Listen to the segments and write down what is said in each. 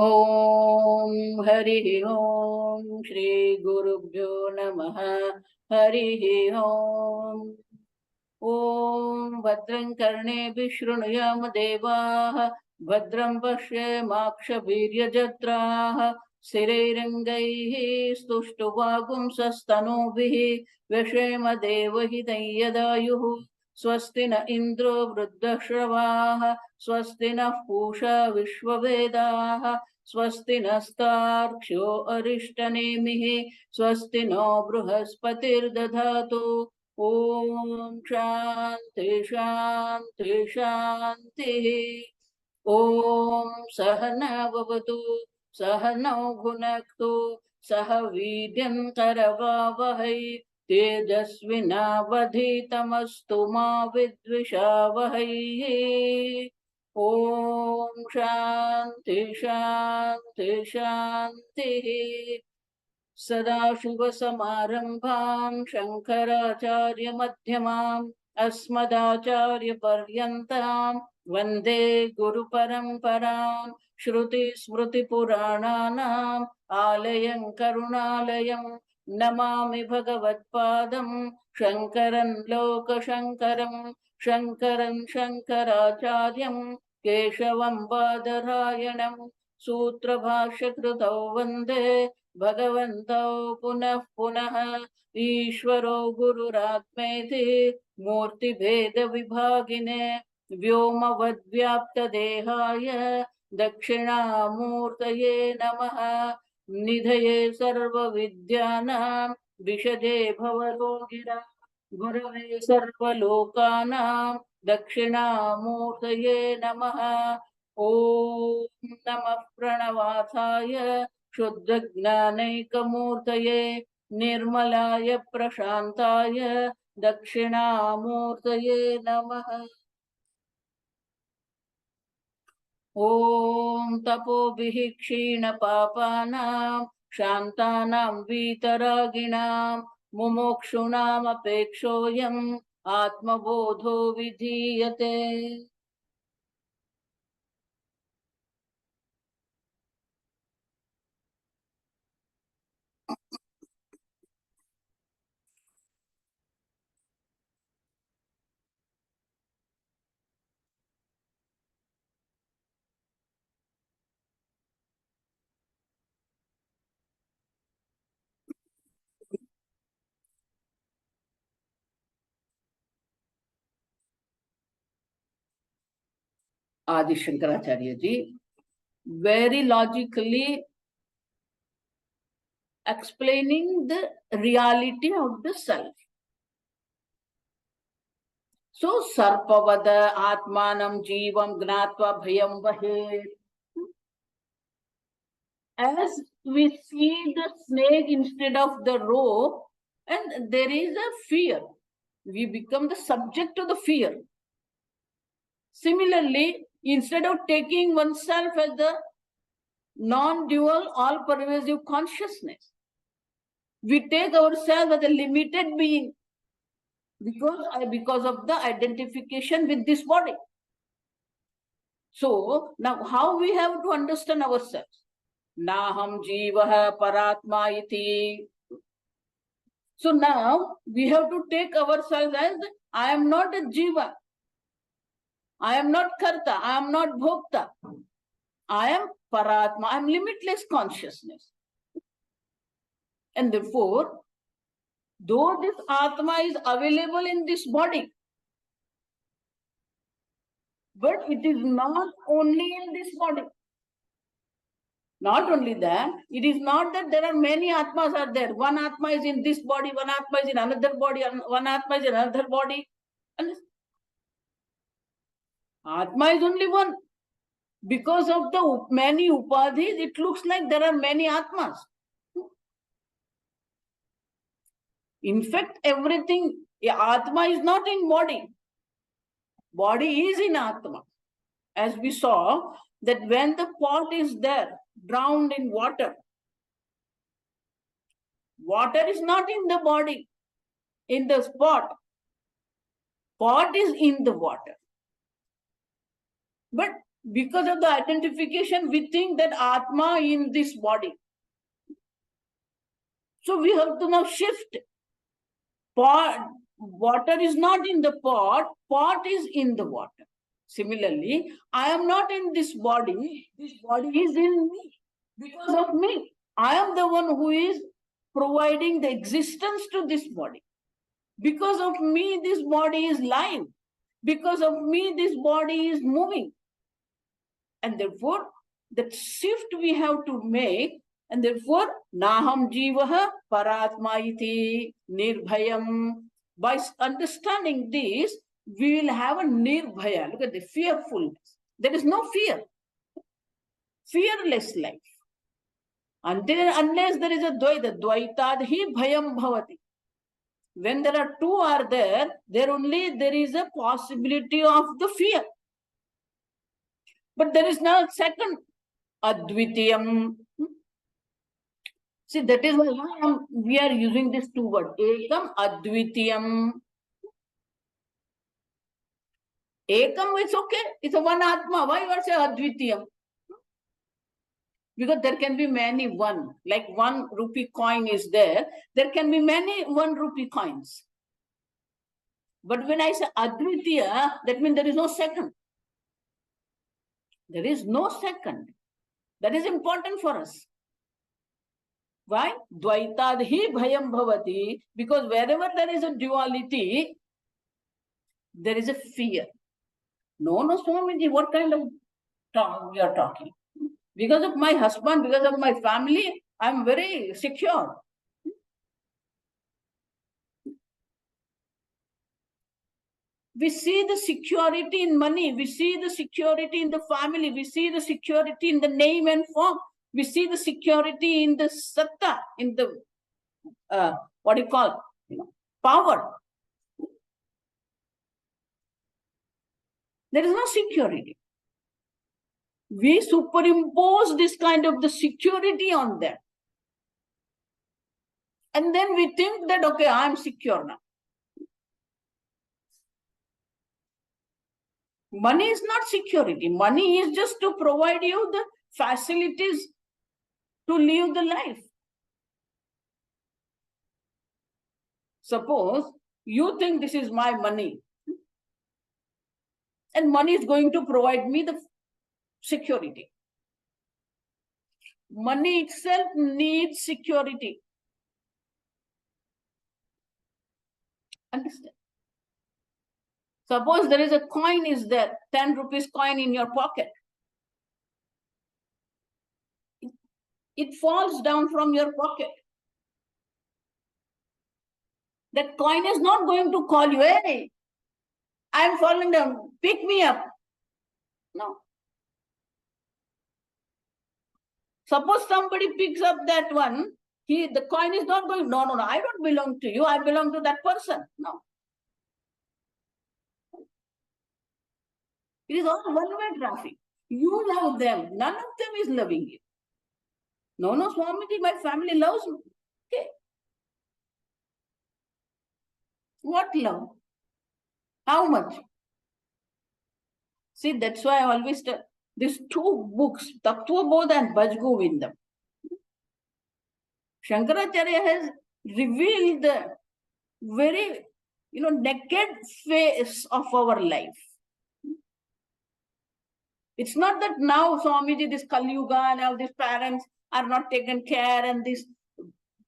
ॐ हरिः ॐ श्री गुरुभ्यो नमः हरिः ॐ ॐ भद्रं कर्णेभिः शृणुयाम देवाः भद्रं पश्येमाक्षवीर्यजत्राः स्थिरैरङ्गैः स्तुष्टुवागुंसस्तनूभिः व्यशेम देवहितं यदायुः स्वस्ति न इन्द्रो वृद्धश्रवाः स्वस्ति नः पूषा विश्ववेदाः स्वस्ति नस्तार्क्ष्यो अरिष्टनेमिः स्वस्ति नो बृहस्पतिर्दधातु ॐ शान्ति शान्ति शान्तिः ॐ सहना भवतु सहनौ भुनक्तु सह वीर्यं करवावहै तेजस्विनावधीतमस्तु मा विद्विषावहै ॐ शान्ति शान्ति शान्तिः सदाशिवसमारम्भां शङ्कराचार्यमध्यमाम् अस्मदाचार्यपर्यन्तां वन्दे गुरुपरम्परां श्रुतिस्मृतिपुराणानाम् आलयं करुणालयं नमामि भगवत्पादं शङ्करं लोकशङ्करं शङ्करं शङ्कराचार्यं केशवं बादरायणं सूत्रभाष्यकृतौ वन्दे भगवन्तौ पुनः पुनः ईश्वरो गुरुरात्मेति मूर्तिभेदविभागिने व्योमवद्व्याप्तदेहाय दक्षिणामूर्तये नमः निधये सर्वविद्यानां विशदे भवरोगिरा गुरवे सर्वलोकानां दक्षिणामूर्तये नमः ॐ नमः प्रणवाथाय शुद्धज्ञानैकमूर्तये निर्मलाय प्रशान्ताय दक्षिणामूर्तये नमः ॐ तपोभिः क्षीणपापानां शान्तानां वीतरागिणां मुमुक्षूणामपेक्षोऽयम् आत्मबोधो विधीयते Adi Shankaracharya ji very logically explaining the reality of the self. So sarpavada atmanam jivam gnatva bhayam vahet. As we see the snake instead of the rope, and there is a fear. We become the subject to the fear. Similarly, instead of taking oneself as the non-dual, all-pervasive consciousness, we take ourselves as a limited being because of the identification with this body. So now how we have to understand ourselves? Naham jivaha paratma iti. So now we have to take ourselves as I am not a jiva. I am not karta. I am not bhokta. I am paratma. I am limitless consciousness. And therefore, though this Atma is available in this body, but it is not only in this body. Not only that, it is not that there are many Atmas are there. One Atma is in this body, one Atma is in another body, one Atma is in another body. And Atma is only one. Because of the many upadhis, it looks like there are many Atmas. In fact, everything, Atma is not in body. Body is in Atma. As we saw, that when the pot is there, drowned in water, water is not in the body, in the pot. Pot is in the water. But Because of the identification, we think that Atma in this body. So we have to now shift. Pot, water is not in the pot, pot is in the water. Similarly, I am not in this body is in me. Because of me, I am the one who is providing the existence to this body. Because of me, this body is live. Because of me, this body is moving. And therefore, that shift we have to make. And therefore, Naham Jivaha Paratma iti Nirbhayam. By understanding this, we will have a Nirbhaya. Look at the fearfulness. There is no fear. Fearless life. Unless there is a Dvaita, Dvaitadhi Bhayam Bhavati. When there are two are there is a possibility of the fear. But there is now second, Advitiyam. See, that is why we are using this two words. Ekam, Advitiyam. Ekam, it's okay. It's a one Atma. Why you are saying Advitiyam? Because there can be many one. Like 1 rupee coin is there. There can be many 1 rupee coins. But when I say Advitiya, that means there is no second. There is no second. That is important for us. Why? Dvaitadhi bhayam bhavati. Because wherever there is a duality, there is a fear. No, Swamiji, what kind of talk we are talking? Because of my husband, because of my family, I am very secure. We see the security in money. We see the security in the family. We see the security in the name and form. We see the security in the satta, in the, what do you call, power. There is no security. We superimpose this kind of the security on them. And then we think that, okay, I am secure now. Money is not security. Money is just to provide you the facilities to live the life. Suppose you think this is my money, and money is going to provide me the security. Money itself needs security. Understand? Suppose there is a coin is there, 10 rupees coin in your pocket. It falls down from your pocket. That coin is not going to call you, hey, I am falling down, pick me up. No. Suppose somebody picks up that one, the coin is not going, no, I don't belong to you, I belong to that person. No. It is all one-way traffic. You love them. None of them is loving you. No, Swamiji, my family loves me. Okay. What love? How much? See, that's why I always tell these two books, Aatmabodha and Bhaj Govindam. Shankaracharya has revealed the very, naked face of our life. It's not that now, Swamiji, this Kali Yuga and all these parents are not taken care and these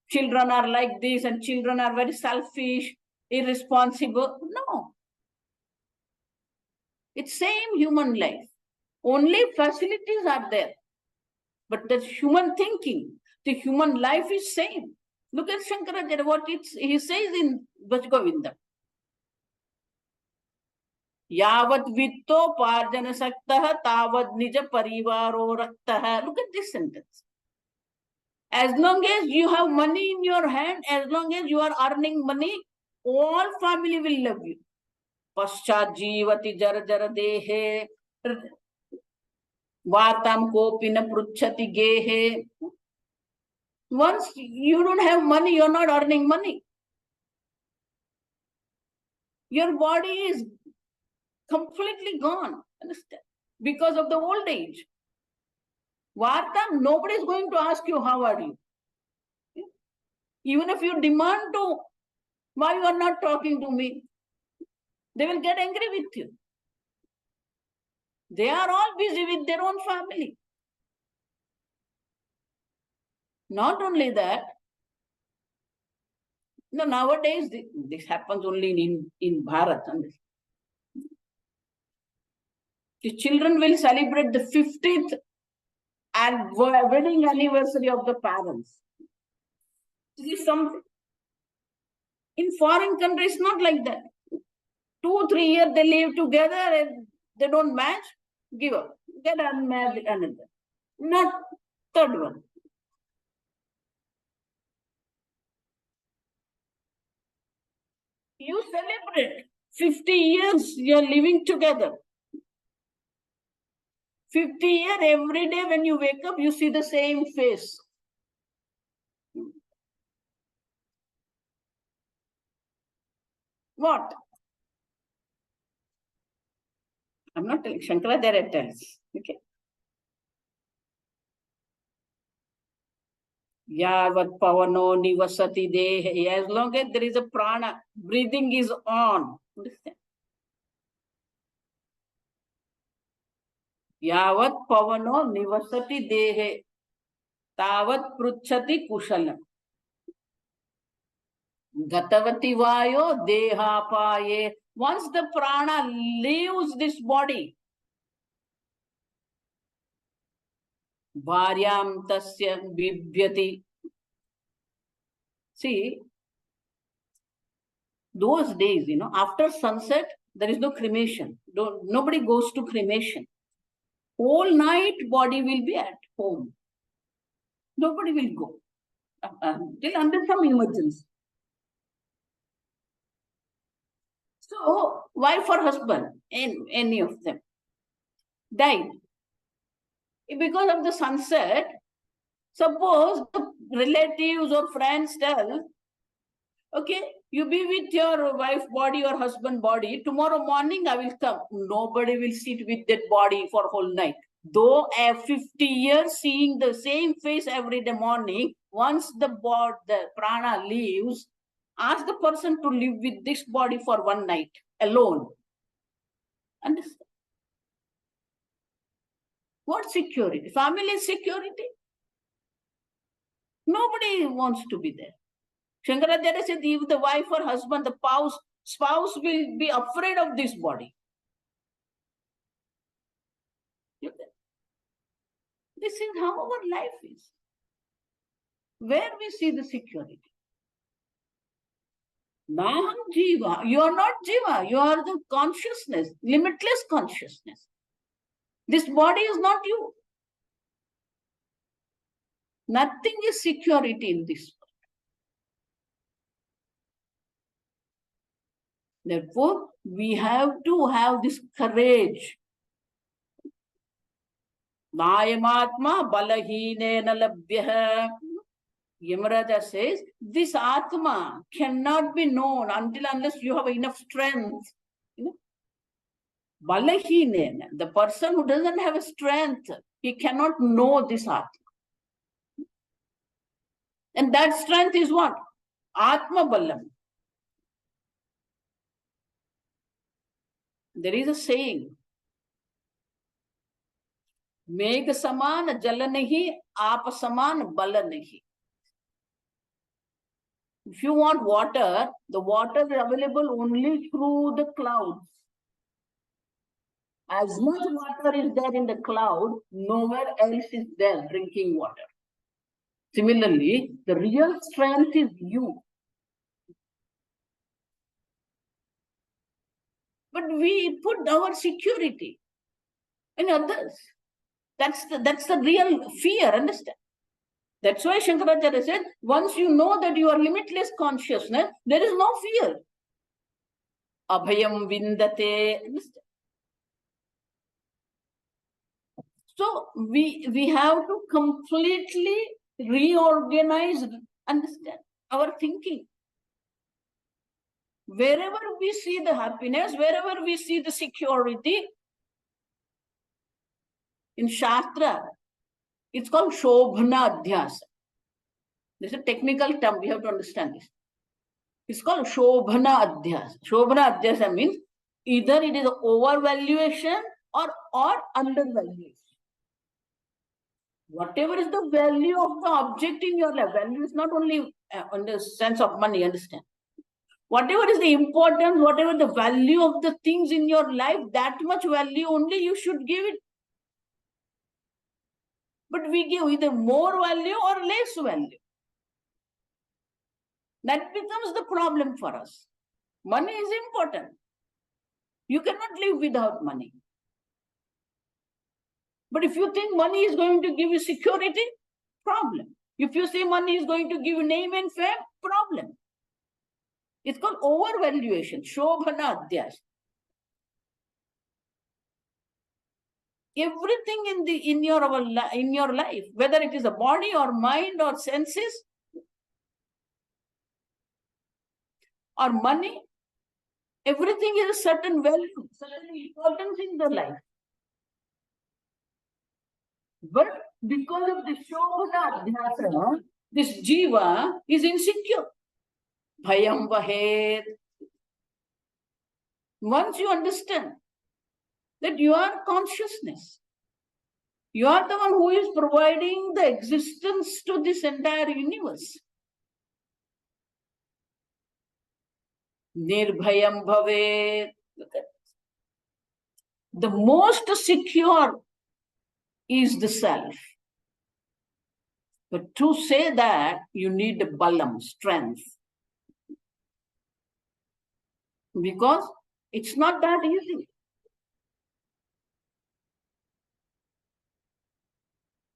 children are like this and children are very selfish, irresponsible. No. It's same human life. Only facilities are there. But the human thinking, the human life is same. Look at Shankaracharya, what he says in Bhaj Govindam. Yavat vitto parjana saktah tavad nija parivaro raktah. Look at this sentence. As long as you have money in your hand, as long as you are earning money, all family will love you. Paschat jivati jara jara dehe vartam kopina pruchhati gehe. Once you don't have money, you're not earning money. Your body is completely gone. Understand? because of the old age. Vartam, nobody is going to ask you, how are you? Even if you demand to, why you are not talking to me? They will get angry with you. They are all busy with their own family. Not only that, no, nowadays this happens only in Bharat. The children will celebrate the 50th and wedding anniversary of the parents. This is something. In foreign countries, not like that. 2-3 years they live together and they don't match, give up. Get unmarried another. Not third one. You celebrate 50 years you're living together. 50 years, every day when you wake up, you see the same face. What? I'm not telling, Shankaracharya tells. Okay. Yavat pavano nivasati dehe. As long as there is a prana, breathing is on. Understand? Yavat pavano nivasati dehe. Tavat pruchati kushalam. Gatavati vayo dehapaye. Once the prana leaves this body, bharyam tasya bibhyati. See, those days, after sunset, there is no cremation. Nobody goes to cremation. Whole night body will be at home. Nobody will go till under some emergency. So, wife or husband, any of them, died. Because of the sunset, suppose the relatives or friends tell, okay, you be with your wife body or husband body, tomorrow morning I will come. Nobody will sit with that body for whole night. Though 50 years seeing the same face every day morning, once the prana leaves, ask the person to live with this body for one night alone. Understand? What security? Family security? Nobody wants to be there. Shankaracharya said, if the wife or husband, the spouse will be afraid of this body. This is how our life is. Where we see the security. Naham Jiva. You are not Jiva. You are the consciousness, limitless consciousness. This body is not you. Nothing is security in this world. Therefore, we have to have this courage. Aatma balahine labhyah. Yamaraja says, this Atma cannot be known unless you have enough strength. Balahine, the person who doesn't have a strength, he cannot know this Atma. And that strength is what? Aatmabalam. There is a saying, Megh saman jala nahi, aap saman bala nahi. If you want water, the water is available only through the clouds. As much water is there in the cloud, nowhere else is there drinking water. Similarly, the real strength is you. But we put our security in others. That's the real fear, understand? That's why Shankaracharya said, once you know that you are limitless consciousness, there is no fear. Abhayam vindate. Understand? So we have to completely reorganize, understand, our thinking. Wherever we see the happiness, wherever we see the security, In Shastra, it's called Shobhana Adhyasa. This is a technical term. We have to understand this. It's called Shobhana Adhyasa. Shobhana Adhyasa means either it is overvaluation or undervaluation. Whatever is the value of the object in your life, value is not only on the sense of money, understand. Whatever is the importance, whatever the value of the things in your life, that much value only you should give it. But we give either more value or less value. That becomes the problem for us. Money is important. You cannot live without money. But if you think money is going to give you security, problem. If you say money is going to give you name and fame, problem. It's called overvaluation, Shobhana Adhyas. Everything in your life, whether it is a body or mind or senses or money, everything is a certain value, certain importance in the life. But because of the Shobhana Adhyasa, this jiva is insecure. Bhayam vahet. Once you understand that you are consciousness, you are the one who is providing the existence to this entire universe. Nirbhayam bhavet. The most secure is the self. But to say that, you need the balam, strength. Because it's not that easy.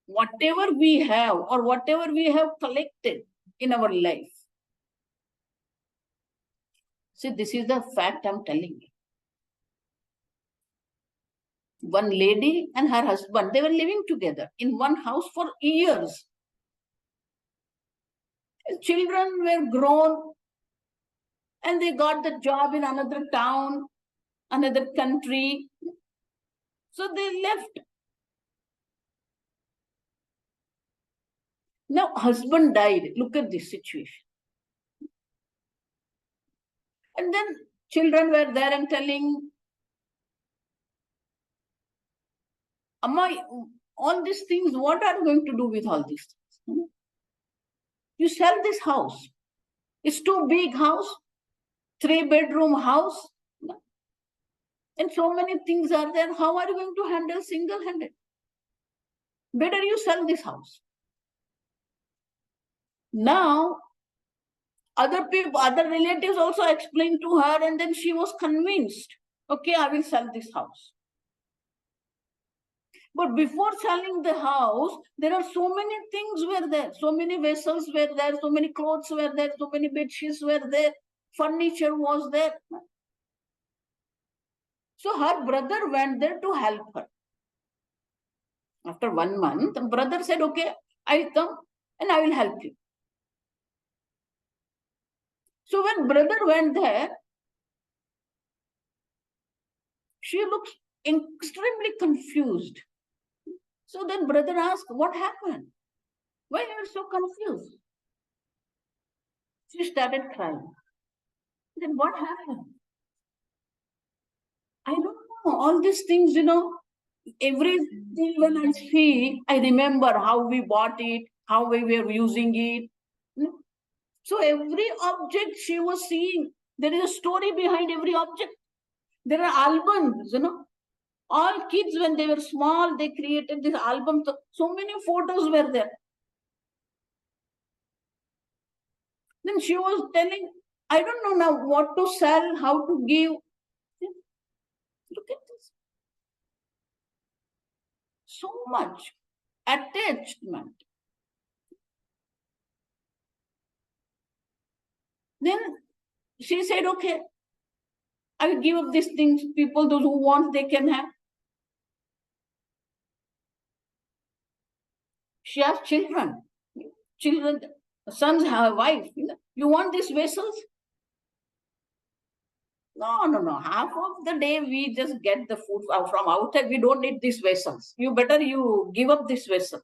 Whatever we have or whatever we have collected in our life. See, this is the fact I'm telling you. One lady and her husband, they were living together in one house for years. Children were grown and they got the job in another town, another country. So they left. Now husband died. Look at this situation. And then children were there and telling, Amma, all these things, what are you going to do with all these things? You sell this house. It's too big house, 3-bedroom house. And so many things are there. How are you going to handle single-handed? Better you sell this house. Now, other people, other relatives also explained to her, and then she was convinced, okay, I will sell this house. But before selling the house, there are so many things were there. So many vessels were there. So many clothes were there. So many bed sheets were there. Furniture was there. So her brother went there to help her. After 1 month, the brother said, okay, I'll come and I will help you. So when brother went there, she looks extremely confused. So then brother asked, what happened? Why are you so confused? She started crying. Then what happened? I don't know. All these things, everything when I see, I remember how we bought it, how we were using it. So every object she was seeing, there is a story behind every object. There are albums, All kids, when they were small, they created this album. So many photos were there. Then she was telling, I don't know now what to sell, how to give. Look at this. So much attachment. Then she said, okay, I will give up these things. People, those who want, they can have. She has children. Children, sons have a wife. You want these vessels? No. Half of the day we just get the food from outside. We don't need these vessels. You give up this vessel.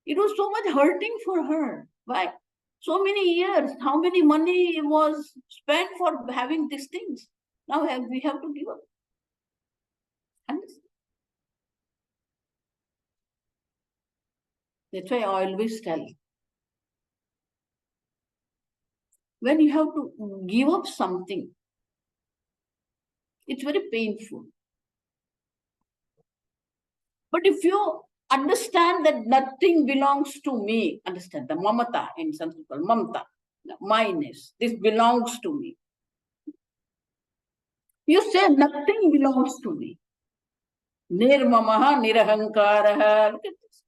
It was so much hurting for her. Why? So many years. How many money was spent for having these things? Now we have to give up. Understand? That's why I always tell. When you have to give up something, it's very painful. But if you understand that nothing belongs to me, understand the mamata in Sanskrit, mamata, mineness, this belongs to me. You say nothing belongs to me. Nirmamaha nirahankaraha. Look at this.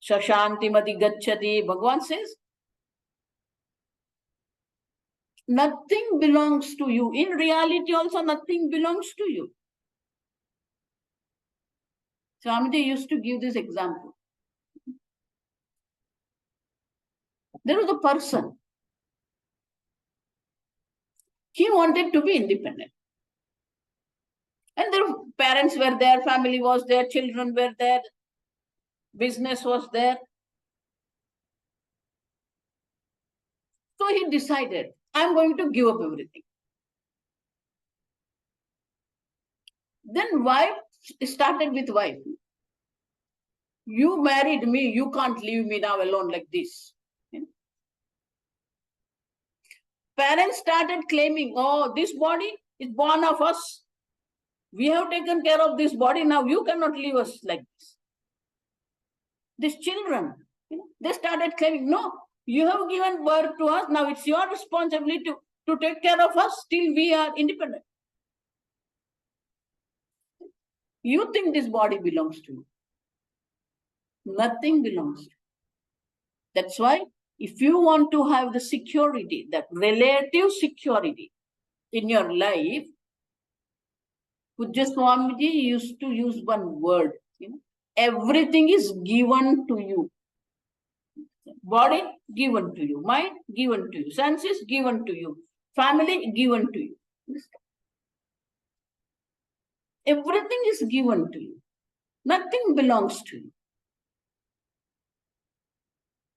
Shashantimati gacchati. Bhagavan says, nothing belongs to you. In reality also, nothing belongs to you. Swamini used to give this example. There was a person. He wanted to be independent. And their parents were there, family was there, children were there, business was there. So he decided, I'm going to give up everything. Then wife started with wife. You married me, you can't leave me now alone like this. Parents started claiming, oh, this body is born of us. We have taken care of this body, now you cannot leave us like this. These children, they started claiming, no, you have given birth to us, now it's your responsibility to take care of us till we are independent. You think this body belongs to you. Nothing belongs to you. That's why if you want to have the security, that relative security in your life, Pujya Swamiji used to use one word, everything is given to you. Body given to you, mind given to you, senses given to you, family given to you. Everything is given to you. Nothing belongs to you.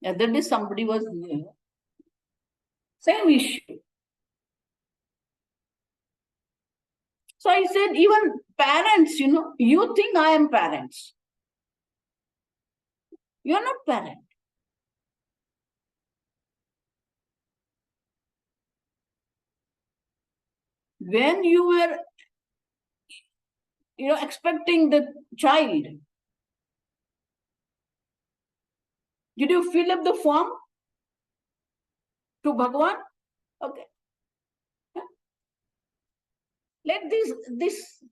The other day somebody was here. Same issue. So I said, even parents, you think I am parents. You are not parent. When you were, expecting the child, did you fill up the form to Bhagavan? Okay. Let this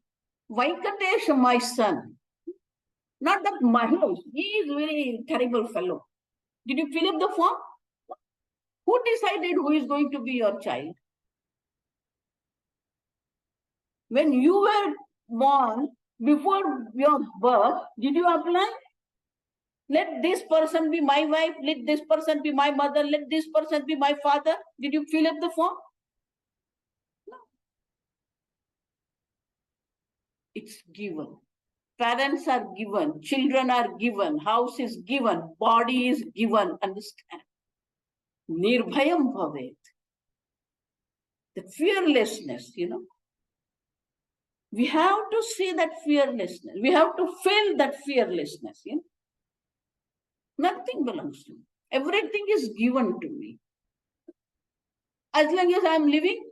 Venkatesh, my son, not that Mahesh, he is a very terrible fellow. Did you fill up the form? Who decided who is going to be your child? When you were born, before your birth, did you apply? Let this person be my wife, let this person be my mother, let this person be my father. Did you fill up the form? No. It's given. Parents are given, children are given, house is given, body is given. Understand? Nirbhayam bhavet. The fearlessness, We have to see that fearlessness. We have to feel that fearlessness, Nothing belongs to me. Everything is given to me. As long as I am living,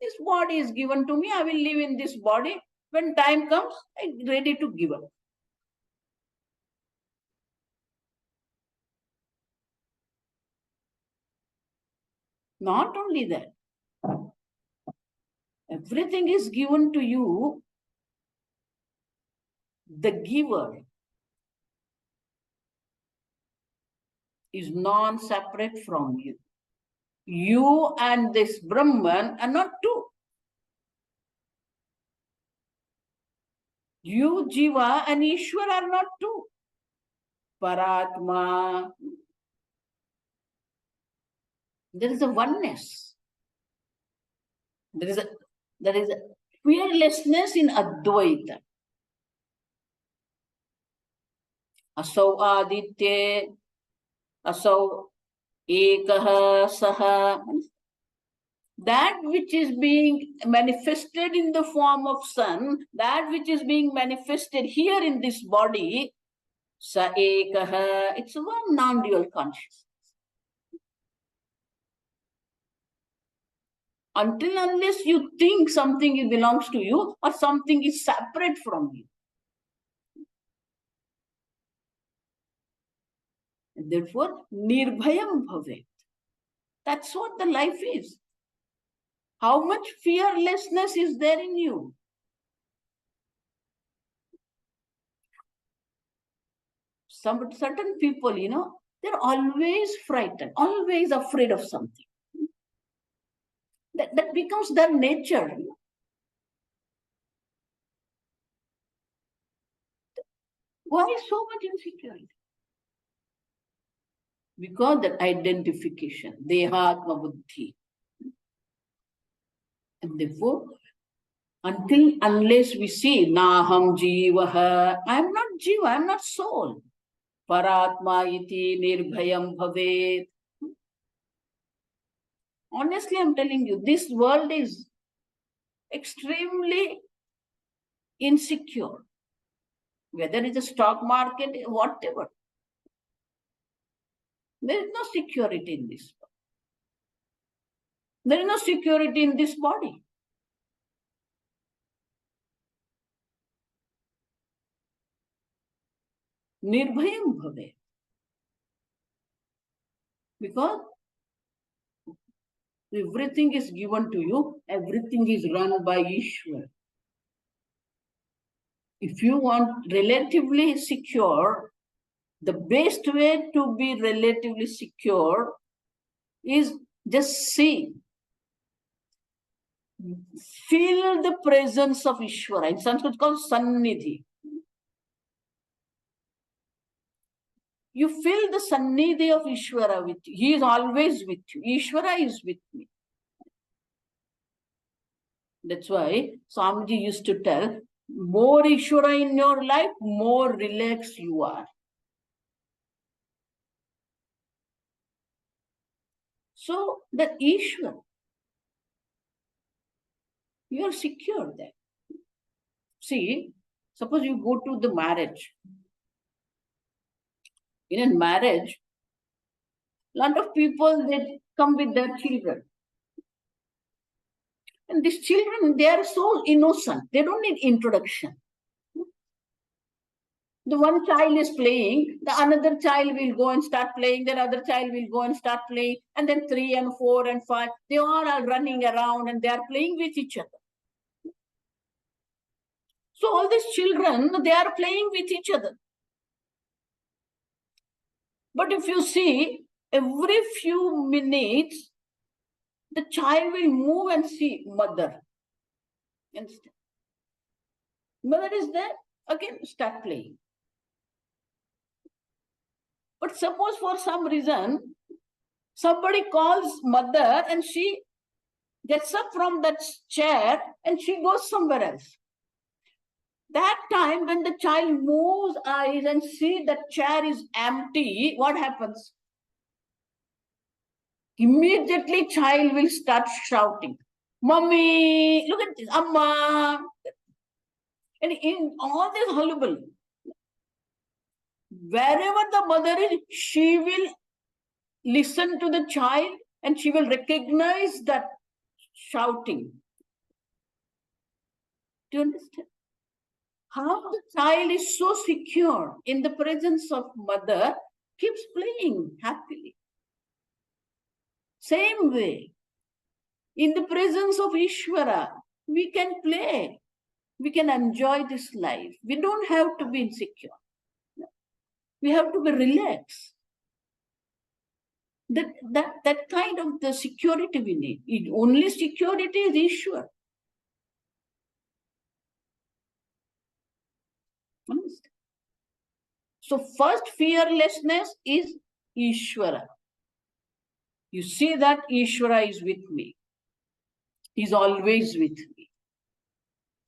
this body is given to me. I will live in this body. When time comes, I'm ready to give up. Not only that, everything is given to you. The giver is non-separate from you. You and this Brahman are not two. You, Jiva, and Ishwar are not two. Paratma. There is a oneness. There is a fearlessness in Advaita. Asau Aditye, Asau Ekaha Saha. That which is being manifested in the form of sun, that which is being manifested here in this body, Sa Ekaha, it's one non-dual consciousness. Until unless you think something belongs to you or something is separate from you. And therefore, nirbhayam bhavet. That's what the life is. How much fearlessness is there in you? Some certain people, they're always frightened, always afraid of something. That becomes their nature. Why so much insecurity? Because that identification, Aatmabodha. And therefore, unless we see, Naham Jivaha, I am not Jiva, I am not soul. Paratma iti nirbhayam bhavet. Honestly, I'm telling you, this world is extremely insecure. Whether it's a stock market, whatever. There is no security in this. There is no security in this body. Nirbhayam bhavet. Because everything is given to you, everything is run by Ishwar. If you want relatively secure, the best way to be relatively secure is just see. Feel the presence of Ishwara. In Sanskrit, it's called Sannidhi. You feel the Sannidhi of Ishwara with you. He is always with you. Ishwara is with me. That's why Swamiji used to tell, more Ishwara in your life, more relaxed you are. So the Ishwara, you are secure there. See, suppose you go to the marriage. In a marriage, a lot of people, they come with their children. And these children, they are so innocent. They don't need introduction. The one child is playing, the another child will go and start playing, then other child will go and start playing, and then 3 and 4 and 5, they all are running around and they are playing with each other. So all these children, they are playing with each other. But if you see, every few minutes, the child will move and see mother. Understand? Mother is there, again start playing. But suppose for some reason, somebody calls mother and she gets up from that chair and she goes somewhere else. That time when the child moves eyes and see that chair is empty, what happens? Immediately child will start shouting, Mommy, look at this, Amma. And in all this hullabaloo, wherever the mother is, she will listen to the child and she will recognize that shouting. Do you understand? How the child is so secure in the presence of mother, keeps playing happily. Same way, in the presence of Ishvara, we can play. We can enjoy this life. We don't have to be insecure. We have to be relaxed. That kind of the security we need. Only security is Ishvara. Understand? So first fearlessness is Ishvara. You see that Ishvara is with me. He's always with me.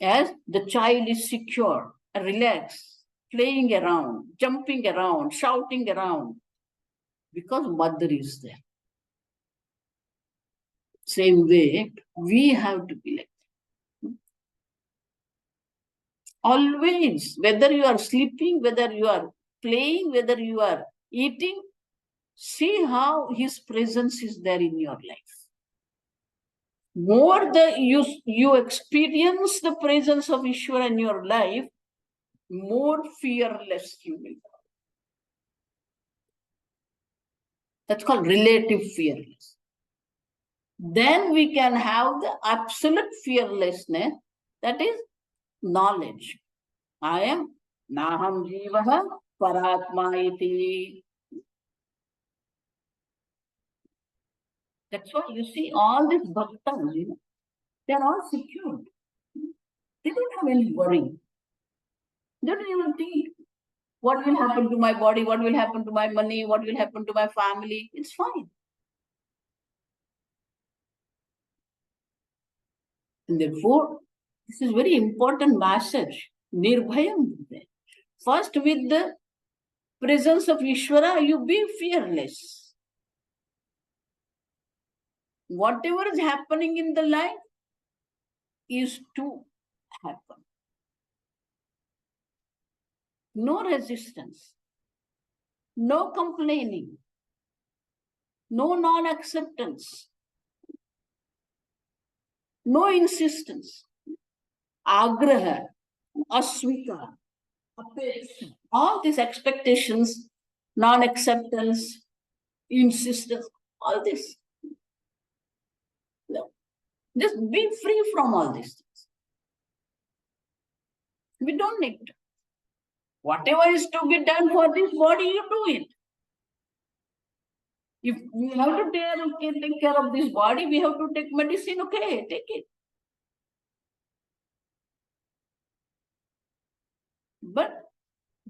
As the child is secure, relaxed, playing around, jumping around, shouting around, because mother is there. Same way, we have to be like that. Always, whether you are sleeping, whether you are playing, whether you are eating, see how his presence is there in your life. More you experience the presence of Ishvara in your life, more fearless you will be. That's called relative fearlessness. Then we can have the absolute fearlessness, that is knowledge. I am Naham Jivaha Paratma iti. That's why you see all these bhaktas, they are all secured. They don't have any worry. They don't even think what will happen to my body, what will happen to my money, what will happen to my family. It's fine. And therefore, this is very important message. Nirbhayam. First, with the presence of Ishvara, you be fearless. Whatever is happening in the life is to happen. No resistance, no complaining, no non-acceptance, no insistence, agraha, asvika, apeksha, all these expectations, non-acceptance, insistence, all this. No. Just be free from all these things. We don't need to. Whatever is to be done for this body, you do it. If we have to take care of this body, we have to take medicine, okay, take it. But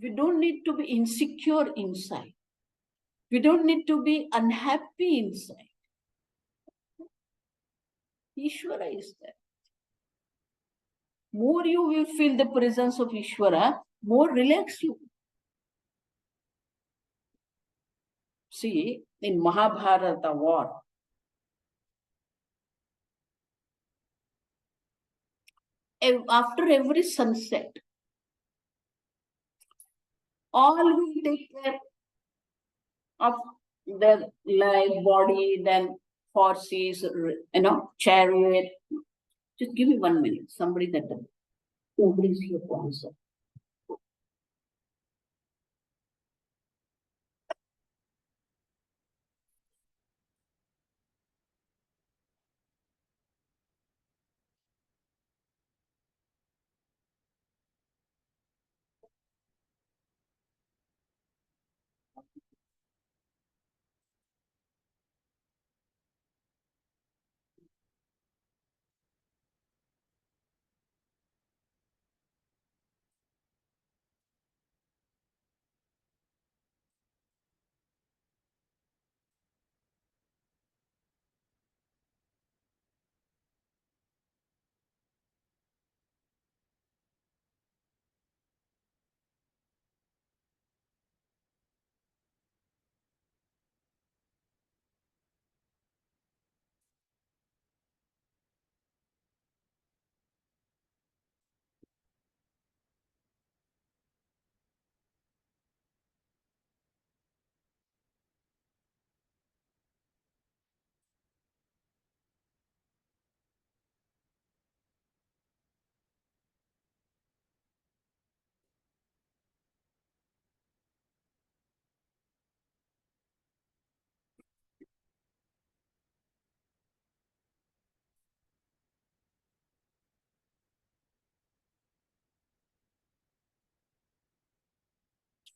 we don't need to be insecure inside. We don't need to be unhappy inside. Ishvara is there. More you will feel the presence of Ishvara, more relaxed you. See, in Mahabharata war, after every sunset, all will take care of their life, body, then horses, chariot. Just give me 1 minute. Somebody that nobody's here to answer.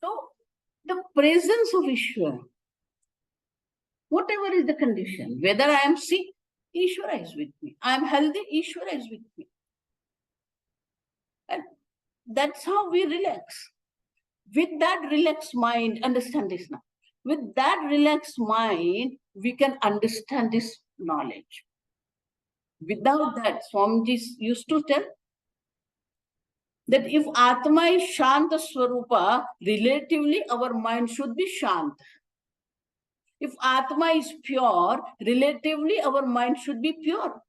So, the presence of Ishvara, whatever is the condition, whether I am sick, Ishvara is with me. I am healthy, Ishvara is with me. And that's how we relax. With that relaxed mind, understand this now. With that relaxed mind, we can understand this knowledge. Without that, Swamiji used to tell that if Atma is Shanta Swarupa, relatively our mind should be Shant. If Atma is pure, relatively our mind should be pure.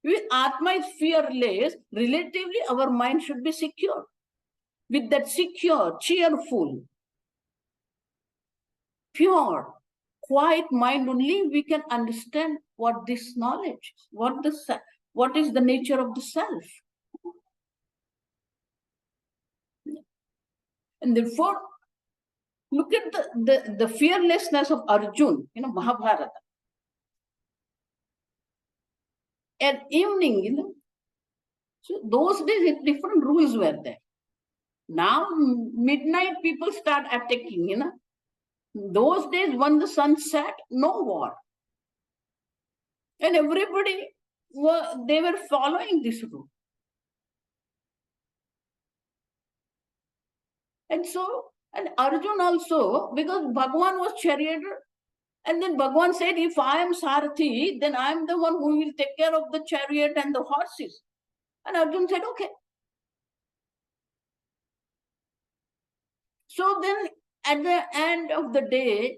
If Atma is fearless, relatively our mind should be secure. With that secure, cheerful, pure, quiet mind only we can understand what this knowledge is, what is the nature of the self. And therefore, look at the fearlessness of Arjun, Mahabharata. At evening, so those days different rules were there. Now midnight people start attacking, Those days when the sun set, no war. And everybody they were following this rule. And so, and Arjun also, because Bhagwan was charioteer, and then Bhagwan said, if I am Sarathi, then I am the one who will take care of the chariot and the horses. And Arjun said, okay. So then at the end of the day,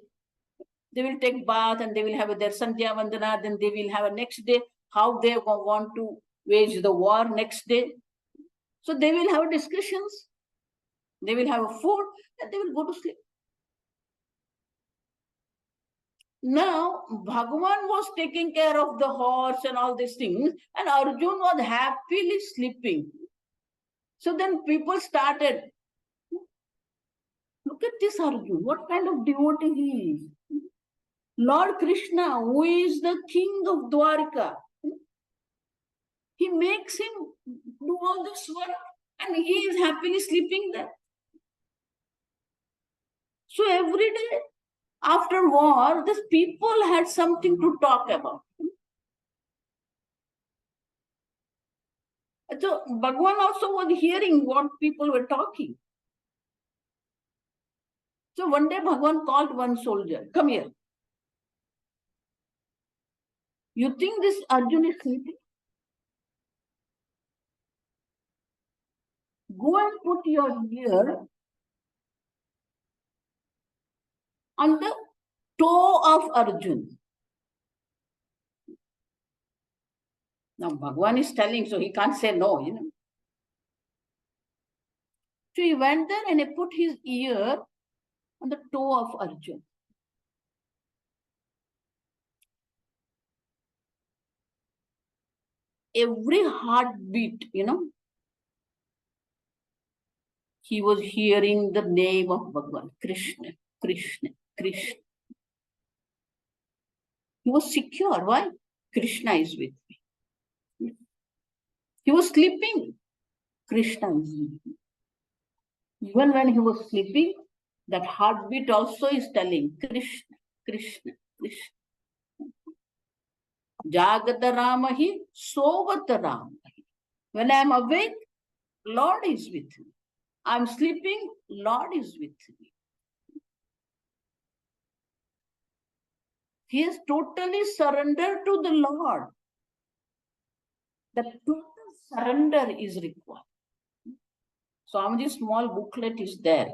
they will take bath and they will have their Sandhya Vandana, then they will have a next day, how they want to wage the war next day. So they will have discussions, they will have a food, and they will go to sleep. Now, Bhagavan was taking care of the horse and all these things, and Arjun was happily sleeping. So then people started, look at this Arjun, what kind of devotee he is. Lord Krishna, who is the king of Dwarka, he makes him do all this work and he is happily sleeping there. So every day after war, these people had something to talk about. So Bhagwan also was hearing what people were talking. So one day Bhagwan called one soldier, come here. You think this Arjun is sleeping? Go and put your ear on the toe of Arjun. Now Bhagwan is telling, so he can't say no, So he went there and he put his ear on the toe of Arjun. Every heartbeat, he was hearing the name of Bhagwan, Krishna, Krishna, Krishna. He was secure. Why? Krishna is with me. He was sleeping. Krishna is with me. Even when he was sleeping, that heartbeat also is telling Krishna, Krishna, Krishna. Jagata Ramahi, Sovata Ramahi. When I am awake, Lord is with me. I am sleeping, Lord is with me. He is totally surrendered to the Lord. The total surrender is required. Swamiji's small booklet is there.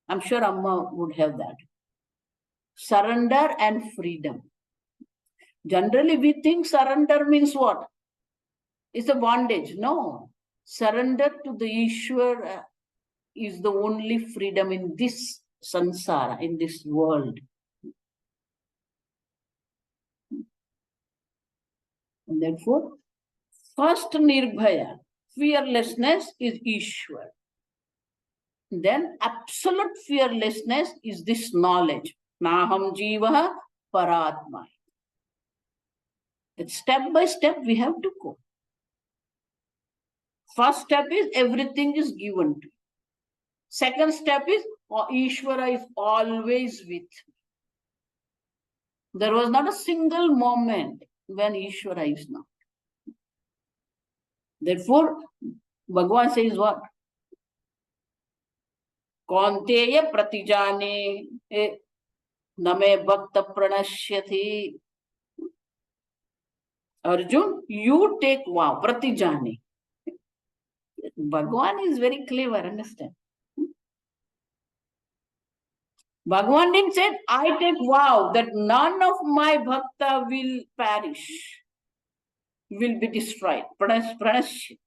I'm sure Amma would have that. Surrender and freedom. Generally, we think surrender means what? It's a bondage. No. Surrender to the Ishwar is the only freedom in this sansara, in this world. And therefore, first Nirbhaya, fearlessness is Ishwar. Then absolute fearlessness is this knowledge. Naham jivaha paratma. That step by step we have to go. First step is everything is given to you. Second step is Ishvara is always with me. There was not a single moment when Ishvara is not. Therefore, Bhagavan says what? Kaunteya pratijane name bhakta pranashyati. Arjun, you take vow, pratijane. Bhagwan is very clever, understand? Bhagwan didn't say, I take vow that none of my bhakta will perish, will be destroyed. Pranash.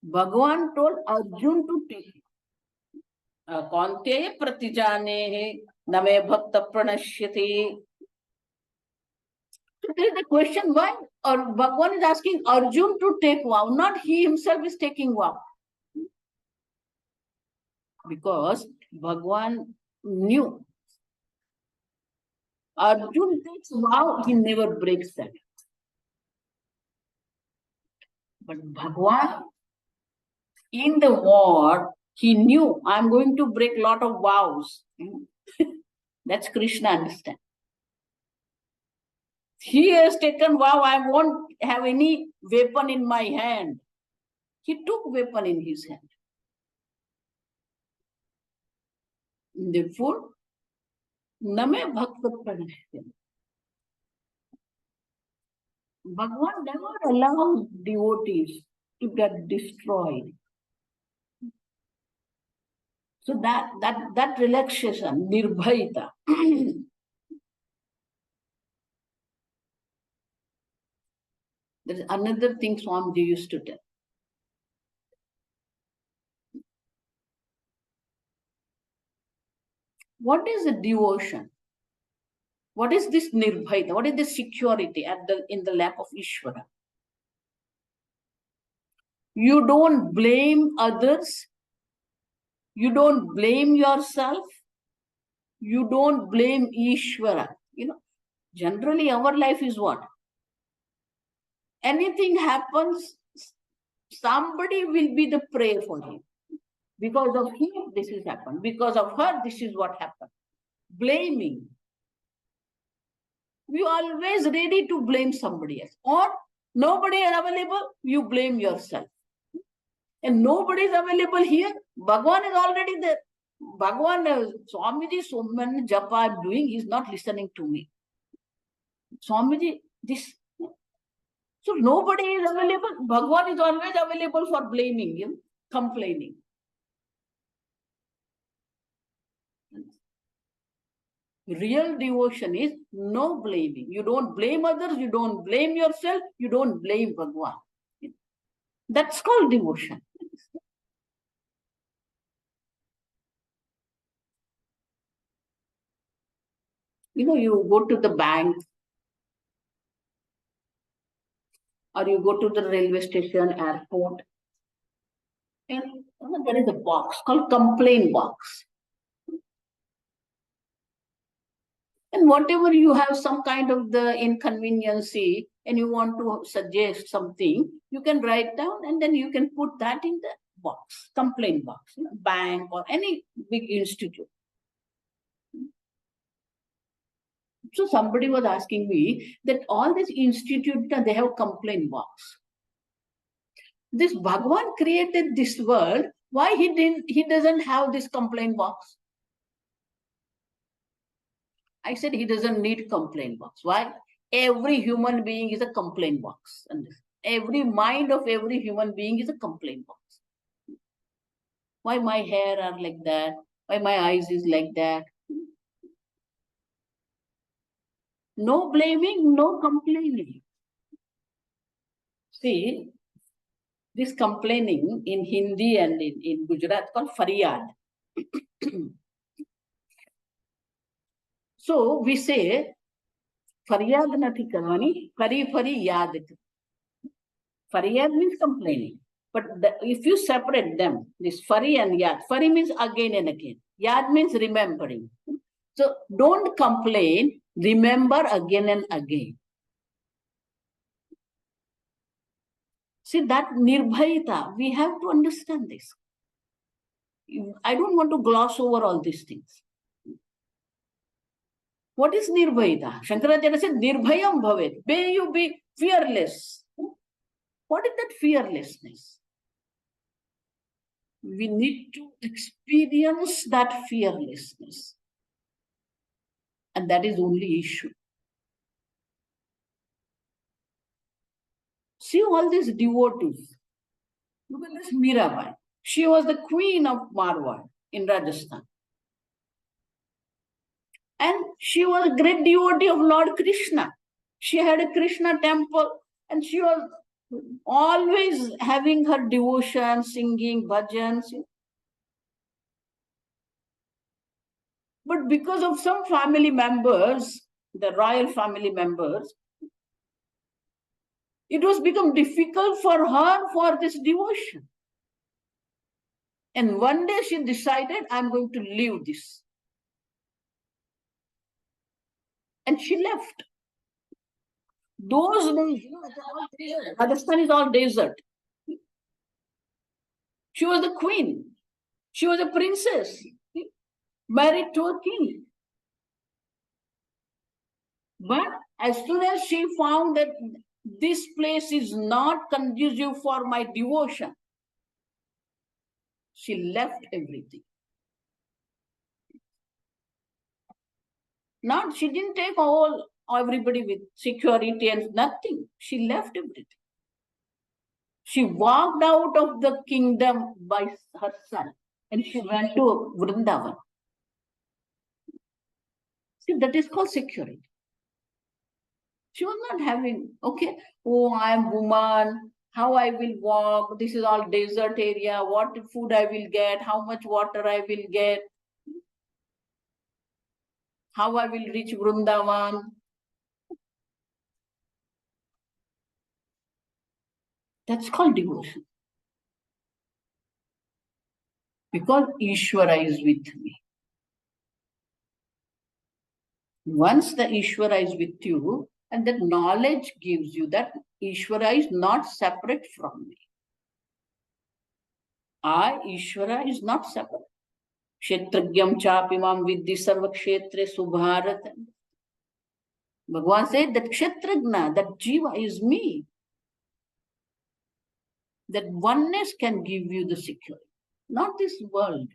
Bhagwan told Arjun to take. Kaunteya pratijane name bhakta pranashyati. So there is a question why or Bhagwan is asking Arjun to take vow, not he himself is taking vow. Because Bhagwan knew Arjun takes vow, he never breaks that. But Bhagwan, in the war, he knew I'm going to break a lot of vows. That's Krishna understand. He has taken vow, I won't have any weapon in my hand. He took weapon in his hand. Therefore, Name Bhakta Pranashyam. Bhagwan never allows devotees to get destroyed. So that relaxation, nirbhayita. There is another thing Swamiji used to tell. What is the devotion? What is this nirbhayita? What is the security in the lap of Ishvara? You don't blame others. You don't blame yourself. You don't blame Ishvara. Generally our life is what? Anything happens, somebody will be the prey for him. Because of him, this has happened. Because of her, this is what happened. Blaming. You are always ready to blame somebody else. Or nobody is available, you blame yourself. And nobody is available here, Bhagwan is already there. Bhagwan, Swamiji, so many japa I'm doing, he's not listening to me. Swamiji, this. So nobody is available. Bhagwan is always available for blaming him, complaining. Real devotion is no blaming. You don't blame others, you don't blame yourself, you don't blame Bhagwan. That's called devotion. You go to the bank or you go to the railway station, airport, and there is a box called complaint box. And whatever you have some kind of the inconveniency and you want to suggest something, you can write down and then you can put that in the box, complaint box, bank or any big institute. So somebody was asking me that all these institutes, they have complaint box. This Bhagwan created this world. Why he doesn't have this complaint box? I said he doesn't need complaint box. Why? Every human being is a complaint box. And every mind of every human being is a complaint box. Why my hair are like that? Why my eyes is like that? No blaming, no complaining. See, this complaining in Hindi and in Gujarat called faryad. So we say, faryad nathi karwani, fari yaad. Faryad means complaining. But if you separate them, this fari and yad, fari means again and again. Yad means remembering. So don't complain, remember again and again. See, that nirbhayita, we have to understand this. I don't want to gloss over all these things. What is nirbhayita? Shankaracharya said, nirbhayam bhavet. May you be fearless. What is that fearlessness? We need to experience that fearlessness. And that is only issue. See all these devotees. Look at this Mirabai. She was the queen of Marwar in Rajasthan. And she was a great devotee of Lord Krishna. She had a Krishna temple and she was always having her devotion, singing bhajans. But because of some family members, the royal family members, it was become difficult for her for this devotion. And one day she decided, I'm going to leave this. And she left. Those days, Rajasthan is all desert. She was the queen. She was a princess, married to a king. But as soon as she found that this place is not conducive for my devotion, she left everything. Not, she didn't take everybody with security and nothing. She left everything. She walked out of the kingdom by herself and she went to Vrindavan. See, that is called security. She was not having, okay, oh, I am woman, how I will walk, this is all desert area, what food I will get, how much water I will get, how I will reach Vrindavan. That's called devotion. Because Ishvara is with me. Once the Ishvara is with you, and that knowledge gives you that Ishvara is not separate from me. Ishvara is not separate. Kshetragyam chapimam vidhi sarva kshetre subharat. Bhagavan said that Kshetragna, that Jiva is me. That oneness can give you the security, not this world.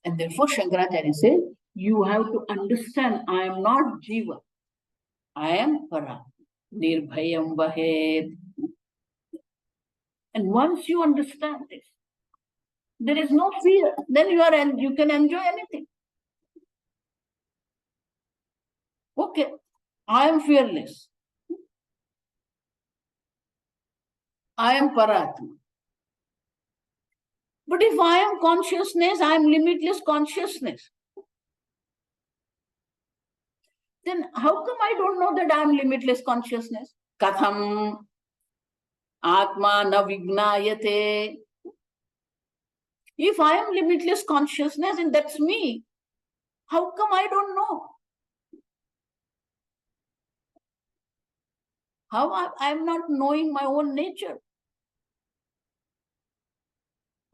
And therefore Shankaracharya says, you have to understand, I am not Jiva. I am Para. Nirbhayam Vahed. And once you understand this, there is no fear. Then you can enjoy anything. Okay, I am fearless. I am Paratma. But if I am consciousness, I am limitless consciousness. Then how come I don't know that I am limitless consciousness? Katham Atma na vignayate. If I am limitless consciousness and that's me, how come I don't know? How I am not knowing my own nature?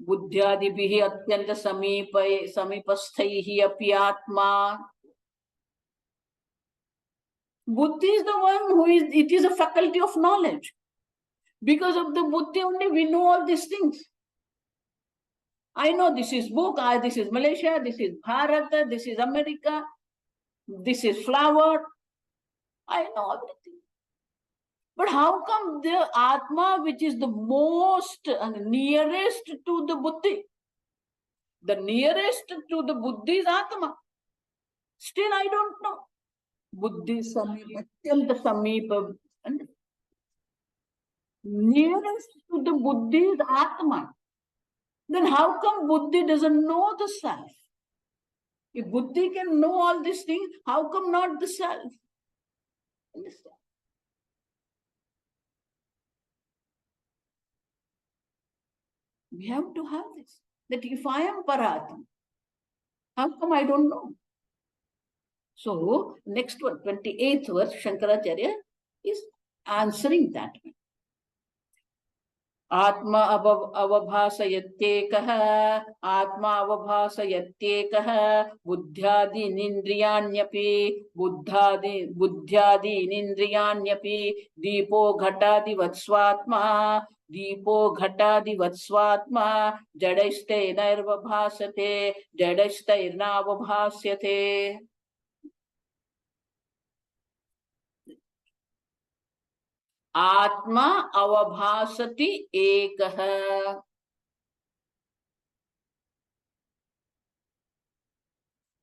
Buddhyadibihi atyanta samipasthaihi api atma. Buddhi is the one who is, it is a faculty of knowledge. Because of the buddhi only we know all these things. I know this is book, this is Malaysia, this is Bharat, this is America, this is flower. I know everything. But how come the Atma, which is the most nearest to the buddhi, the nearest to the buddhi is Atma. Still I don't know. Buddhi Samipa, Atyanta Samipa. Nearest to the buddhi is Atma. Then how come buddhi doesn't know the self? If buddhi can know all these things, how come not the self? Understand? We have to have this. That if I am Paratma, how come I don't know? So, next one, 28th verse, Shankaracharya is answering that. Atma avabhasayatyekah, Atma avabhasayatyekah, Buddhyadi nindriyanyapi, Buddhyadi nindriyanyapi, Deepo ghatadi vatsvatma, Deepo ghatadi vatsvatma, Jadaisthairnavabhasate, Atma avabhasati ekaha.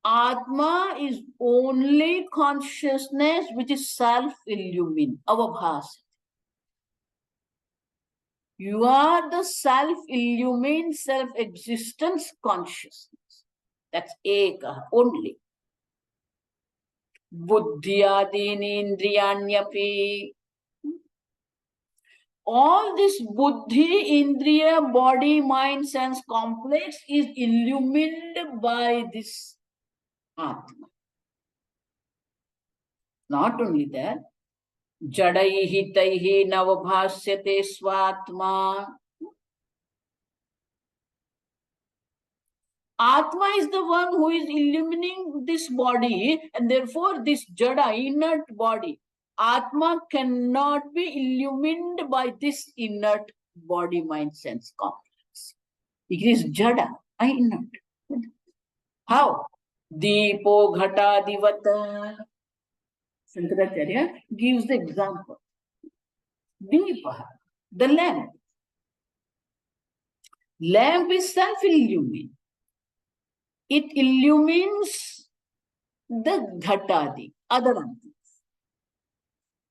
Atma is only consciousness which is self-illumined, avabhasati. You are the self-illumined, self-existence consciousness. That's eka, only. Buddhyadini indriyanyapi. All this buddhi, indriya, body, mind, sense complex is illumined by this Atma. Not only that, jadaihi taihi navabhasyate swatma. Atma is the one who is illumining this body, and therefore this jada, inert body, Atma cannot be illumined by this inert body, mind, sense complex. It is jada, inert. How? Deepo ghata divata. Shankaracharya gives the example. Deepa, the lamp. Lamp is self-illumined. It illumines the ghatadi, other entities.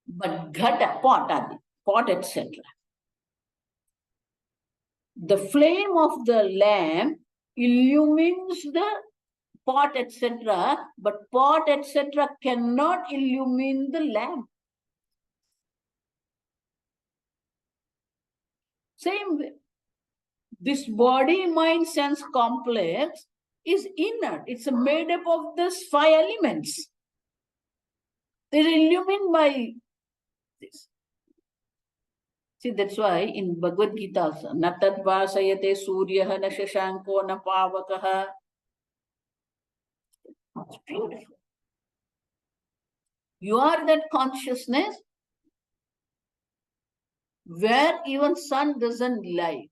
But ghata, pot, etc. The flame of the lamp illumines the pot, etc. But pot, etc. cannot illumine the lamp. Same way, this body, mind, sense complex is inert. It's made up of these 5 elements. They're illumined by this. See, that's why in Bhagavad Gita also, na tad vasayate suryaha na shashanko na pavakaha. It's beautiful. You are that consciousness where even sun doesn't light.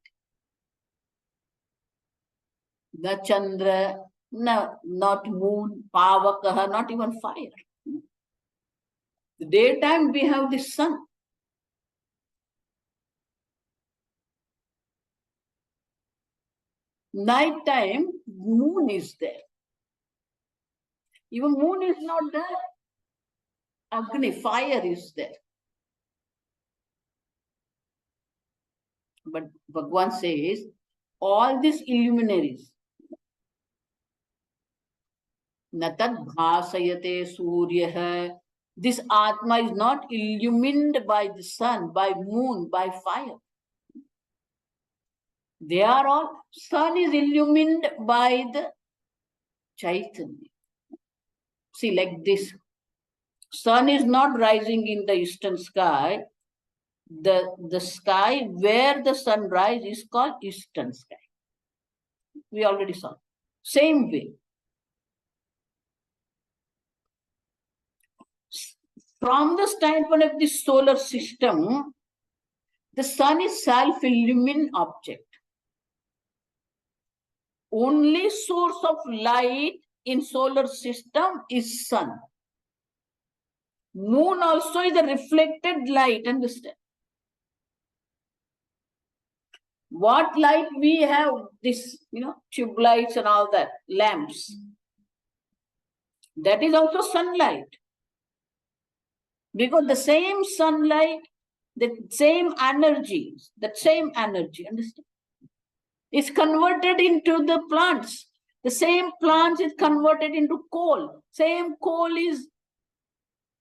Na chandra, not moon, pavakaha, not even fire. The daytime we have the sun. Night time, moon is there. Even moon is not there. Agni, fire is there. But Bhagwan says, all these illuminaries, natad bhasayate suryaha, this Atma is not illumined by the sun, by moon, by fire. They are all, sun is illumined by the Chaitanya. See, like this. Sun is not rising in the eastern sky. The sky where the sun rises is called eastern sky. We already saw. Same way. From the standpoint of the solar system, the sun is self-illumined object. Only source of light in solar system is sun. Moon also is a reflected light, understand? What light we have, this, tube lights and all that, lamps. That is also sunlight. Because the same sunlight, the same energy, understand? Is converted into the plants. The same plants is converted into coal. Same coal is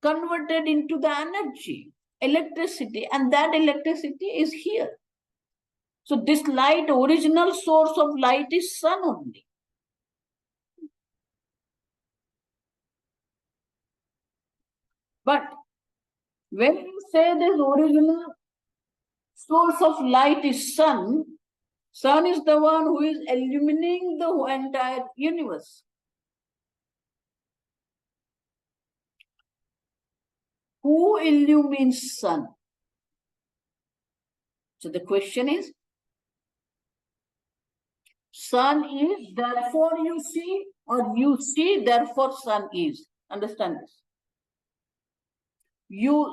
converted into the energy, electricity, and that electricity is here. So this light, original source of light is sun only. But when you say this original source of light is sun, sun is the one who is illumining the entire universe. Who illumines sun? So the question is, sun is, therefore you see, or you see, therefore sun is. Understand this?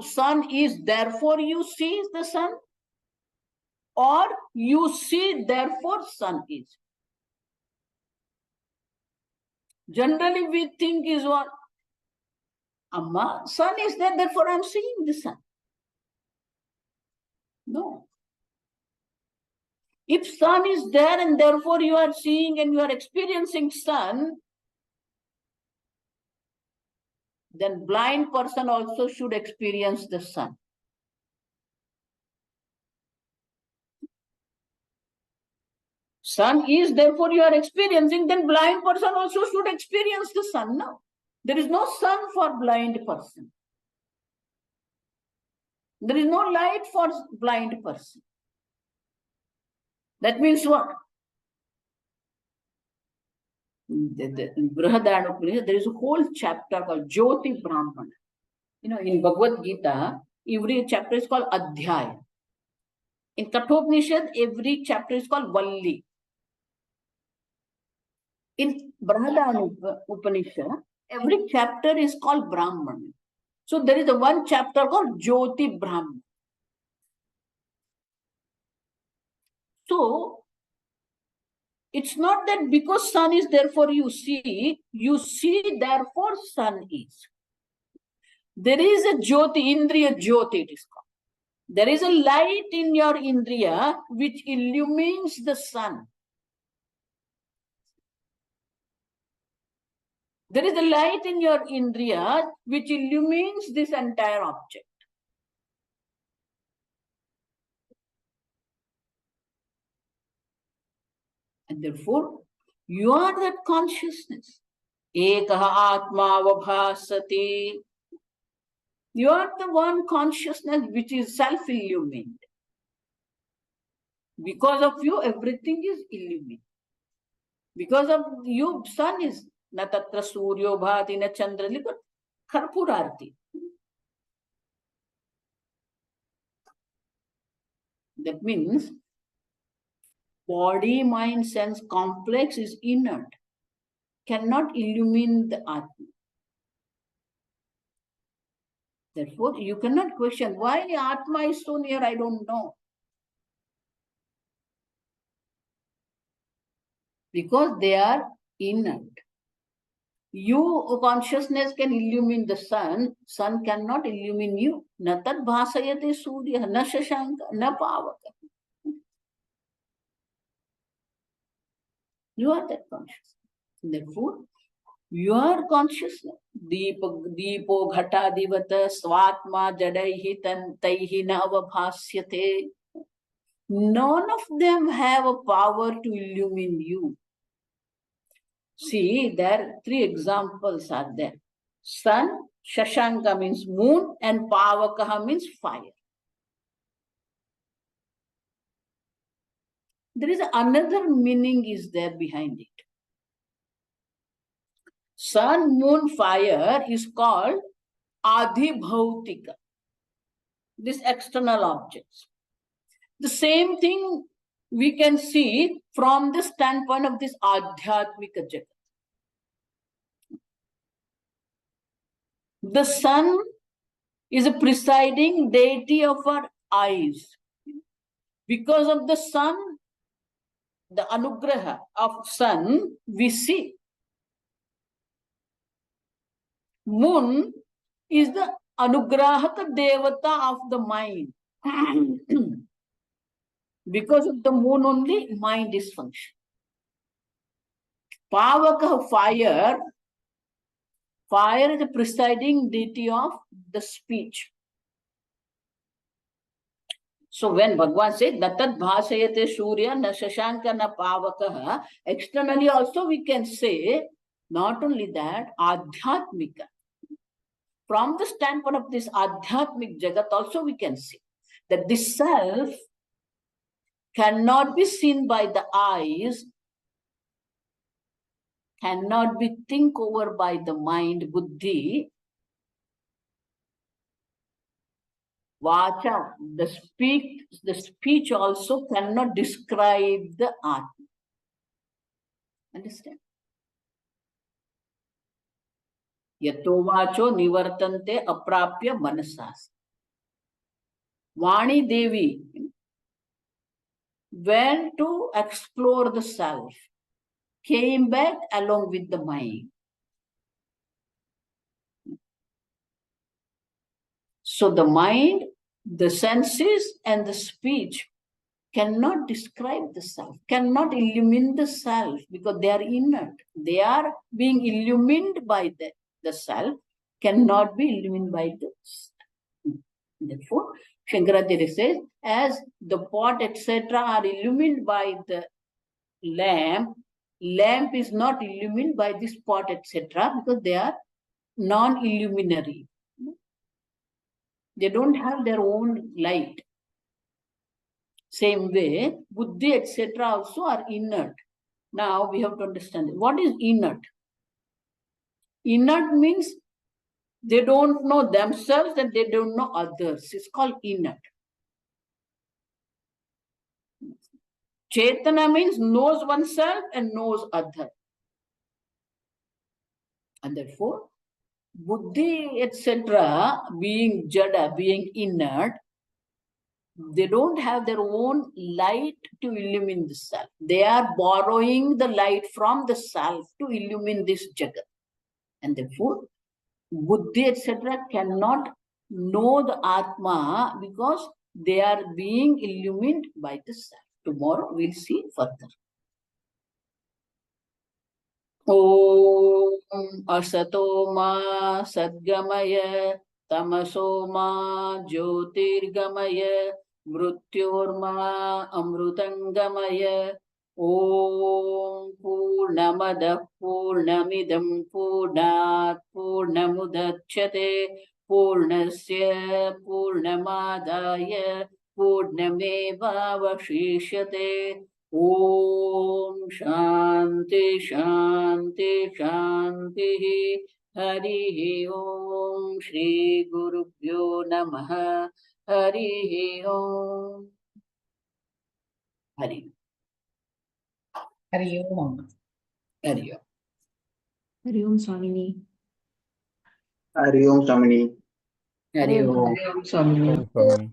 sun is, therefore you see the sun, or you see, therefore sun is. Generally we think is what? Amma, sun is there, therefore I'm seeing the sun. No. If sun is there and therefore you are seeing and you are experiencing sun, then blind person also should experience the sun. Sun is, therefore you are experiencing, then blind person also should experience the sun. No. There is no sun for blind person. There is no light for blind person. That means what? In Brihadaranyaka, there is a whole chapter called Jyoti Brahmana. You know, in Bhagavad Gita, every chapter is called Adhyaya. In Kathopanishad, every chapter is called Valli. In Brihadaranyaka Upanishad, every chapter is called Brahmana. So there is a one chapter called Jyoti Brahmana. So it's not that because sun is therefore you see, therefore sun is. There is a Jyoti, Indriya Jyoti it is called. There is a light in your Indriya which illumines the sun. There is a light in your Indriya which illumines this entire object. And therefore, you are that consciousness. Ekaha Aatmabodha. You are the one consciousness which is self-illumined. Because of you, everything is illumined. Because of you, sun is na tatra suryo bhati na chandra lipat kharpurarti. That means body, mind, sense complex is inert, cannot illumine the Atma. Therefore, you cannot question why Atma is so near, I don't know. Because they are inert. You, consciousness, can illumine the sun, sun cannot illumine you. Na tad bhasayate surya, na shashanka, na pavaka. You are that consciousness. Therefore, your consciousness, deepo ghatadivata swatma jadaihi taihi na avabhasyate. None of them have a power to illumine you. See, there 3 examples are there. Sun, shashanka means moon, and pavakaha means fire. There is another meaning is there behind it. Sun, moon, fire is called adhibhautika. These external objects. The same thing we can see from the standpoint of this adhyatmika jagat. The sun is a presiding deity of our eyes. Because of the sun, the anugraha of sun, we see. Moon is the anugrahaka devata of the mind. Because of the moon only, mind is functioning. Pavaka, fire is the presiding deity of the speech. So when Bhagavan says, Natad bhasayate surya na shashanka na pavakaha, externally also we can say, not only that, adhyatmika. From the standpoint of this adhyatmic jagat also we can see that this self cannot be seen by the eyes, cannot be think over by the mind, buddhi. Vacha, the speech also cannot describe the Atma. Understand? Yatovacho nivartante aprapya manasas. Vani Devi went to explore the self, came back along with the mind. So the mind, the senses, and the speech cannot describe the self, cannot illumine the self because they are inert. They are being illumined by the self, cannot be illumined by the self. Therefore, Shankaracharya says, as the pot, etc., are illumined by the lamp, lamp is not illumined by this pot, etc., because they are non-illuminary. They don't have their own light. Same way, buddhi, etc., also are inert. Now we have to understand what is inert. Inert means they don't know themselves and they don't know others. It's called inert. Chetana means knows oneself and knows other. And therefore, buddhi, etc., being jada, being inert, they don't have their own light to illumine the self. They are borrowing the light from the self to illumine this jagat. And therefore, buddhi, etc., cannot know the Atma because they are being illumined by the self. Tomorrow we'll see further. Om Asato Ma Sadgamaya Tamaso Ma Jyotirgamaya Mrityorma Amrutangamaya Om Purnamada Purnamidam Purnat Purnamudachyate Purnasya Purnamadaya Purnameva Vashishyate Om Shanti Shanti Shanti Hari Om Shri Guru Pyo Namaha Hari Om Hari Hari Om. Hari Om. Hari Om Swamini. Hari Om Swamini. Hari Om. Hari Om Swamini. Om.